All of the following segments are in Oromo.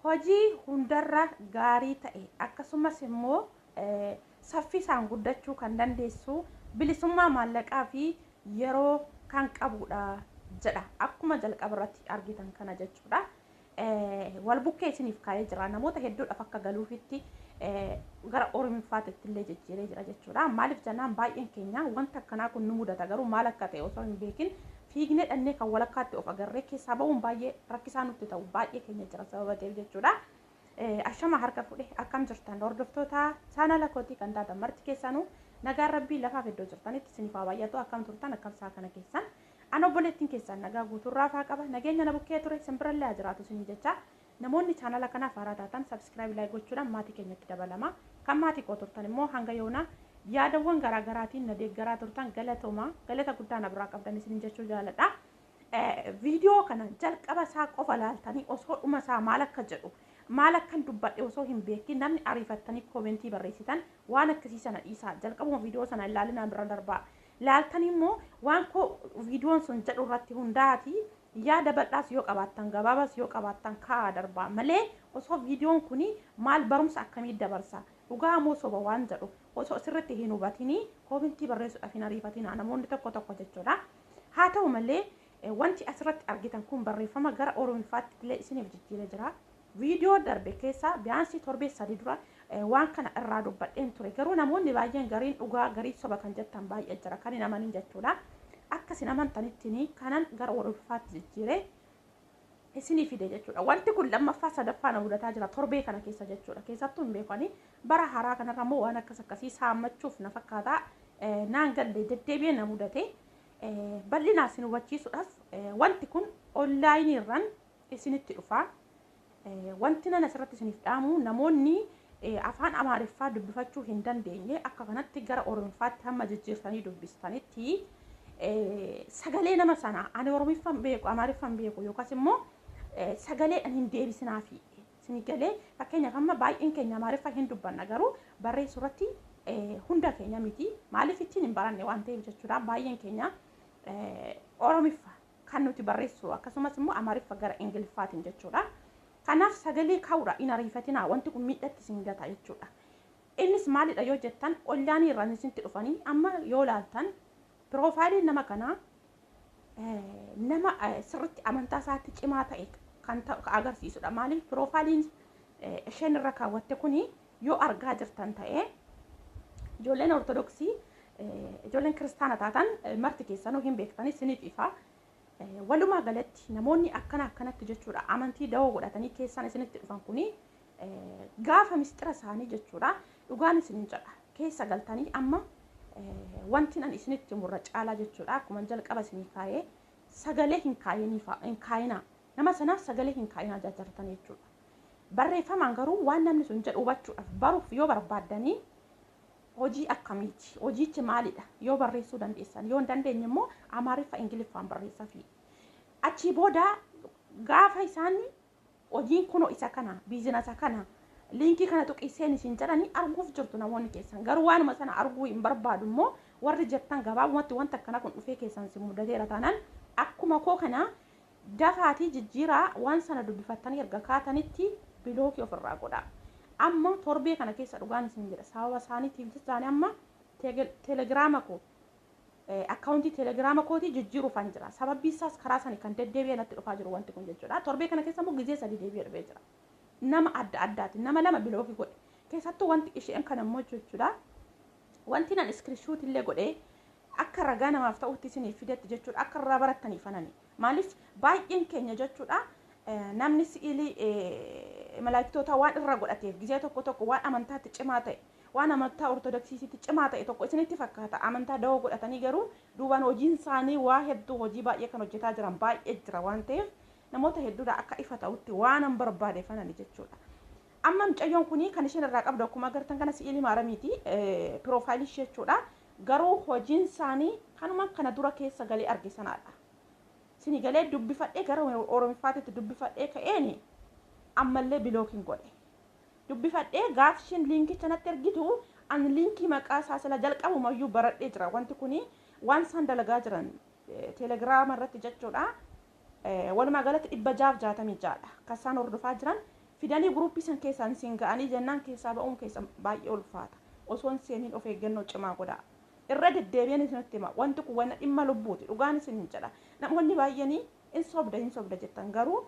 hojii hundarra gaarii ta'e akkasumas immoo saffisaan guddachuu kan dandeessu bilisummaa maallaqaa fi yeroo kan qabudha jedha akkuma jalqaba irratti argitan kana jechuudha. Wal bukkee isiniif kaa'ee jira namoota hedduudhaaf akka galuufitti gara Oromiffaatti illee jijjiiree jira jechuudha. Maaliif jennaan baay'een keenya wanta akkanaa kun nu mudata garuu maal akka ta'e osoo hin beekin fiignee dhannee kan walakkaatti of agarree keessaa ba'uun baay'ee rakkisaa nutti ta'u baay'ee keenya jira sababa ta'eef jechuudha. Ashama harka fuudhee akkam jirtan hordoftoota chaanala kootii kan taatan marti keessanuu nagaa rabbii lafaaf iddoo jirtanitti isiniif haa baay'atu akkam turtan akkam isaa kana keessan ana obboleettiin keessan nagaa guuturraa faa qaba nageenya na bukkee ture simbirallee jiraatu isinii jecha namoonni chaanala kanaaf haaraa taatan subscribe like gochuudhaan maatii keenyatti dabalama kan maatii koo turtan immoo hanga yoona yaadawwan garaagaraatiin na deeggaraa turtan galata guddaa na biraa qabdan isinii jechuu jaaladha. Viidiyoo kana jalqaba isaa qofa laaltanii osoo dhuma isaa maal akka jedhu maal akkan dubbadhe osoo hin beekin namni ariifattanii koomentii barreessitan waan akkasii sana dhiisaa jalqabuma viidiyoo sana ilaalinaan bira darbaa laaltanii immoo waan koo viidiyoon sun jedhu irratti hundaati yaada bal'aas yoo qabaattan gabaabas yoo qabaattan kaa'aa darbaa malee osoo viidiyoon kuni maal barumsa akkamii dabarsa dhugaa moo soba waan jedhu osoo sirriitti hin hubatinii koomentii barreessuudhaaf hin ariifatinaa namoonni tokko jechuudha. Haa ta'u malee wanti asirratti argitan kun barreeffama gara Oromiffaatti illee isiniif jijjiiree jira. Viidiyoo darbe keessa biyaansi torbee sadii dura waan kana irraa dubbadheen ture garuu namoonni baay'een gariin dhugaa garii soba kan jettan baay'ee jira kan hin amanin jechuudha. Akkasin amantanittini kanan gara Oromiffaatti jijjiiree isinii fide jechuudha. Wanti kun lammaffaa sadaffaa na mudataa jira torbee kana keessa jechuudha. Keessattuu hin beekani bara haaraa kanarra immoo waan akkasii saammachuuf na fakkaata naan galle deddeebi'ee na mudate bal'inaa isin hubachiisuudhaaf wanti kun onlaayinii irraan isinitti dhufa. Wanti nan asirratti isiniif dhaamu namoonni afaan Amaariffaa dubbifachuu hin dandeenye akka kanatti gara Oromiffaatti hamma jijjiirtanii dubbistanitti sagalee nama sana ani Oromiffaan beeku Amaariffaan beeku yookaas immoo sagalee hin deebisinaafi isin galee fakkeenyaaf amma baay'een keenya Amaariffaa hin dubbanna garuu barreessuu irratti hunda keenya miti maaliif ittiin hin baranne waan ta'eef jechuudha. Baay'een keenya Oromiffaa kan nuti barreessu akkasumas immoo Amaariffaa gara Ingiliffaatiin jechuudha. Kanaaf sagalee kaa'uudha hin ariifatinaa wanti kun miidhatti isin gata jechuudha. Innis maalidha yoo jettan onlaayinii irraan isinitti dhufanii amma yoo laaltan piroofaayiliin nama kanaa nama sirriitti amantaa isaatti cimaa ta'e kan agarsiisudha. Maaliif piroofaayiliin isheen irra kaawwatte kuni yoo argaa jirtan ta'e ijoolleen ortodoksii ijoolleen kiristaana taatan marti keessanuu hin beektanii isiniif ifa. Walumaa galatti namoonni akkanatti jechuudha amantii dawoo godhatanii keessan isinitti dhufan kuni gaafa mistira isaanii jechuudha dhugaan isinin jedha keessa galtanii amma wanti nan isinitti murra caalaa jechuudha akkuma jalqaba isinii kaa'ee sagalee hin kaayinaa nama sanaaf sagalee hin kaayinaa jajjartan jechuudha. Barreeffamaan garuu waan namni sun jedhu hubachuudhaaf baruuf yoo barbaaddanii hojii akkamiiti hojiichi maalidha yoo barreessuu dandeessan yoo hin dandeenye immoo Amaariffa Ingiliffaan barreessaa fi achii booda gaafa isaan hojiin kunoo isa kana biizinasa kana liinkii kana tuqiseen isin jedhanii arguuf jirtu namoonni keessan garuu waanuma sana arguu hin barbaadu immoo warri jettan gabaabumatti wanta akkana kun dhufee keessan si mudateera taanaan akkuma koo kana dafaatii jijjiiraa waan sana dubbifattanii erga kaatanitti bilookii ofirraa godhaa. Amma torbee kana keessa dhugaan isin jedha sababa isaaniitiif jechaani amma telegiraama koo akkaawuntii telegiraama kootii jijjiiruufan jira sababbi isaas karaa sanii kan deddeebi'ee natti dhufaa jiru wanti kun jechuudha. Torbee kana keessa immoo gizee sadii deebi'ee dhufee jira nama adda addaati nama lama bilookii godhe keessattuu wanti isheen kana immoo jechuudha wanti nan iskiriishuut illee godhee akka ragaa namaaf ta'utti isiniif fidetti jechuudha akka irraa barattanii fanani maaliif baay'een keenya jechuudha namni si'ilii malaayiktoota waan irra godhateef gizee tokko waan amantaatti cimaa ta'e waan amantaa ortodoksiisitti cimaa ta'e tokko isinitti fakkaata amantaa dawoo godhatanii garuu duubaan hojiin isaanii waa hedduu hojii baay'ee kan hojjetaa jiran baay'ee jira waan ta'eef namoota hedduudha akka ifa ta'utti waan an barbaade fanani jechuudha. Amma mucayyoon kuni kan isheen irraa qabdu akkuma agartan kana si'ilii maaramiiti piroofaayilii ishee jechuudha garuu hojiin isaanii kanuma kana dura keessa galee argisanaadha. Sini galee dubbifadhee gara Oromiffaatti dubbifadhee ka'eeni ammallee bilookiin godhe dubbifadhee gaafshin liinkicha natti ergitu an liinkii maqaa isaa sila jalqabumayyuu baradhee jira wanti kuni waan isaan dalagaa jiran telegiraama irratti jechuudha walumaa galatti 666 kan isaan hordofaa jiran fidanii guruppii san keessaan siin ga'anii jennaan keessaa ba'uun keessa baay'ee ulfaata osoon seeniin of eeggannoo cimaa godhaa irra deddeebi'an isinitti hima wanti kun wanna dhimma lubbuuti dhugaan isin hin jedha namoonni baay'anii hin sobda jettan garuu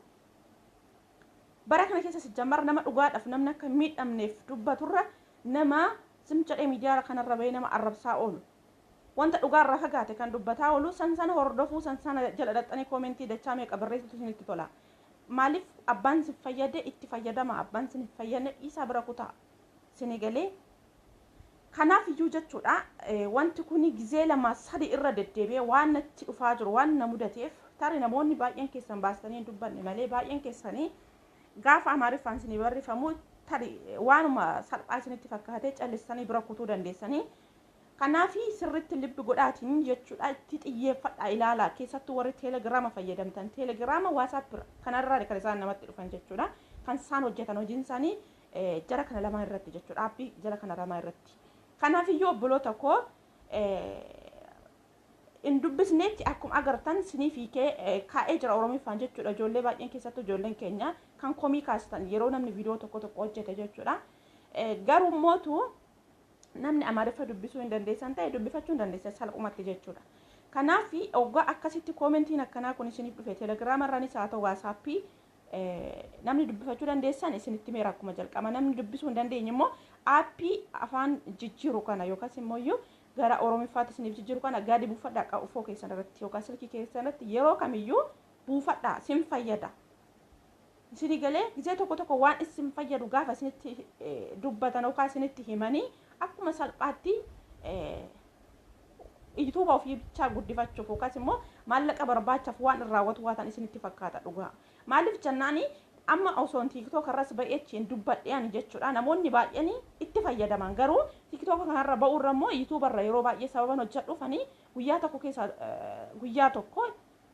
bara kana keessa sijjammar nama dhugaadhaaf namni akka miidhamneef dubbaturra nama sim jedhee miidiyaa kanarra bahee nama arrabsaa oolu wanta dhugaarraa fagaate kan dubbataa oolu sana hordofuu sana jala dhaxxanii koomentii dachaa meeqa barreessitu isinitti tola maaliif abbaan si fayyade itti fayyadama abbaan si fayyadne isa bira kutaa sini galee kanaaf iyyuu jechuudha wanti kuni gizee lama sadi irra deddeebi'ee waan natti dhufaa jiru waan na mudateef tarii namoonni baay'een keessan baastanii dubbanne malee baay'een keessanii gaafa amaariffaan isinii barreeffamu tarii waanuma salphaa isinitti fakkaatee callistanii bira kutuu dandeessanii kanaaf sirriitti libbi godhaatiin jechuudha itti xiyyeeffadhaa ilaalaa keessattuu warri teelegiraama fayyadamtan teelegiraama waasaap kanarraa kan isaan namatti dhufan jechuudha kan isaan hojjetan hojiin isaanii jara kana lamaan irratti jechuudha aappii jara kana lamaan irratti kanaaf iyyuu obboloota koo in dubbisneetti akkuma agartan sinii fiikee kaa'ee jira oromiffaan jechuudha ijoollee baay'een keessattuu ijoolleen keenya kan komii kaastan yeroo namni viidiyoo tokko hojjete jechuudha garuu mootu namni amaariffa dubbisuu hin dandeessan ta'e dubbifachuu hin dandeessan salphumatti jechuudha kanaaf oggaa akkasitti koomentiin akkanaa kun isiniif dhufe teelegiraama irraanis haa ta'u waasaappii namni dubbifachuu dandeessan isinitti meera akkuma jalqaba namni dubbisuu hin dandeenye immoo aappii afaan jijjiiru kana yookaas immoo iyyuu gara oromiffaatti isiniif jijjiiru kana gadi buufadhaa qaufoo keessan irratti yookaan silkii keessan irratti yeroo kamiyyuu buufadhaa sin fayyada isinii galee gizee tokko waan isin fayyadu gaafa isinitti dubbatan yookaan isinitti himanii akkuma salphaatti yuutuuba ofii bichaa guddifachuuf yookaas immoo maallaqa barbaachaaf waan irraawwatu waatan isinitti fakkaata dhugaa maaliif jennaani amma osoo tiiktook irras ba'eechiin dubbadheen jechuudha namoonni baay'een itti fayyadaman garuu tiiktook kanarra ba'uurra immoo yuutuubarra yeroo baay'ee sababan hojjedhufanii guyyaa tokko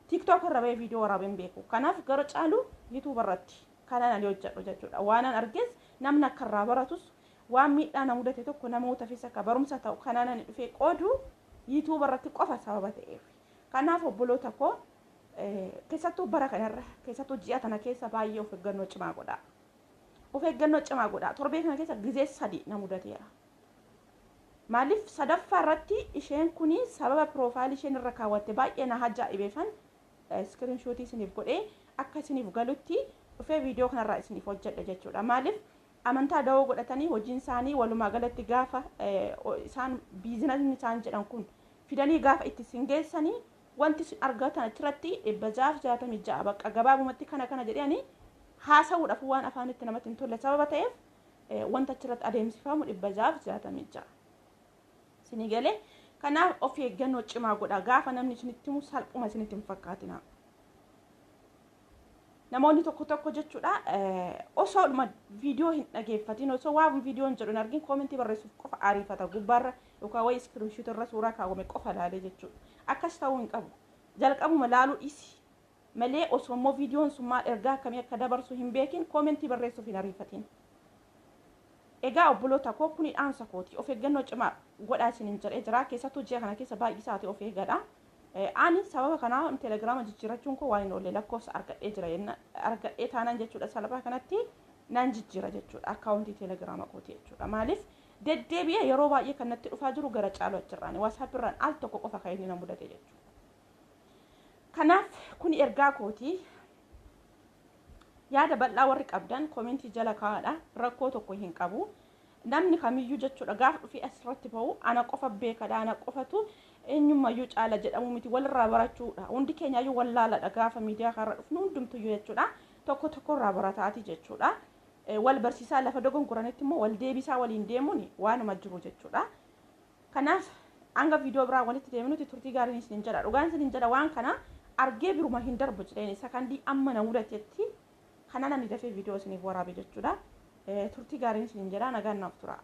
tiiktook irra ba'ee viidiyoo waraabeen beeku kanaaf gara caalu yuutuubarratti kanaan ani hojjedhu jechuudha waanan argees namni akka irraa baratus waan miidhaa na mudate tokko namoota fi akka barumsa ta'u kanaan ani dhufee qoodu yuutuubarratti qofa sababa ta'eef kanaaf obboloota koo keessattuu bara kanarra keessattuu ji'a kana keessa baay'ee of eeggannoo cimaa godhaa torbee kana keessa gizee sadi na mudateera maaliif sadaffaa irratti isheen kuni sababa piroofaayilii isheen irra kaawwatte baay'ee na ajaa'ibeefan iskiriinshootii isiniif godhee akka isiniif galutti dhufee viidiyoo kanarraa isiniif hojjedha jechuudha maaliif amantaa dawoo godhatanii hojiin isaanii walumaa galatti gaafa isaan biizinasni isaan jedhan kun fidanii gaafa itti singeessanii wanti argatan achirratti 166 bakka gabaabumatti kana jedhanii haasawuudhaaf waan afaanitti namatti hin tolle sababa ta'eef wanta achirratti adeemsifamu 166 isinii galee kanaaf of eeggannoo cimaa godhaa gaafa namni isinitti himu salphuma isinitti hin fakkaatina namoonni tokko jechuudha osoo viidiyoo hin dhageeffatin osoo waan viidiyoon jedhu hin argin koomentii barreessuuf qofa ariifata gubbaarra yookaan wayi iskiriinshoot irra suuraa kaawwame qofa laalee jechuudha akkas ta'uu hin qabu jalqabuma laaluu dhisi malee osoo immoo viidiyoon sun maal ergaa akkamii akka dabarsu hin beekin koomentii barreessuuf hin ariifatin egaa obboloota koo kuni dhaamsa kooti of eeggannoo cimaa godhaa isiniin jedhee jira keessattuu ji'a kana keessa baay'ee isaati of eeggadha ani sababa kana teelegiraama jijjiirachuun koo waan hin oolle lakkoofsa argadhee taanaan jechuudha salphaa kanatti naan jijjiira jechuudha akkaawuntii teelegiraama kooti jechuudha maaliif deddeebi'ee yeroo baay'ee kan natti dhufaa jiru gara caalu achirraan waasaap irraan al tokko qofa kan inni na mudate jechuudha kanaaf kun ergaa kooti yaada bal'aa warri qabdan koomentii jala kaa'adha rakkoo tokko hin qabu namni kamiyyuu jechuudha gaafa dhufee asirratti ba'u ana qofa beekadha ana qofatu eenyummayyuu caala jedhamu miti walirraa barachuudha hundi keenyayyuu wallaaladha gaafa miidiyaa kanarra dhufnu hundumtuyyuu jechuudha tokko irraa barataati jechuudha wal barsiisaa lafa dogongoranitti immoo wal deebisaa waliin deemuun waanuma jiru jechuudha kanaaf hanga viidiyoo biraa walitti deemnuti turtii gaariin isin jedha dhugaan isin jedha waan kana argee biruma hin darbu jedheen sakandii amma na mudatetti kanaan ani dafee viidiyoo isiniif waraabe jechuudha turtii gaariin isin jedha nagaan naaf tura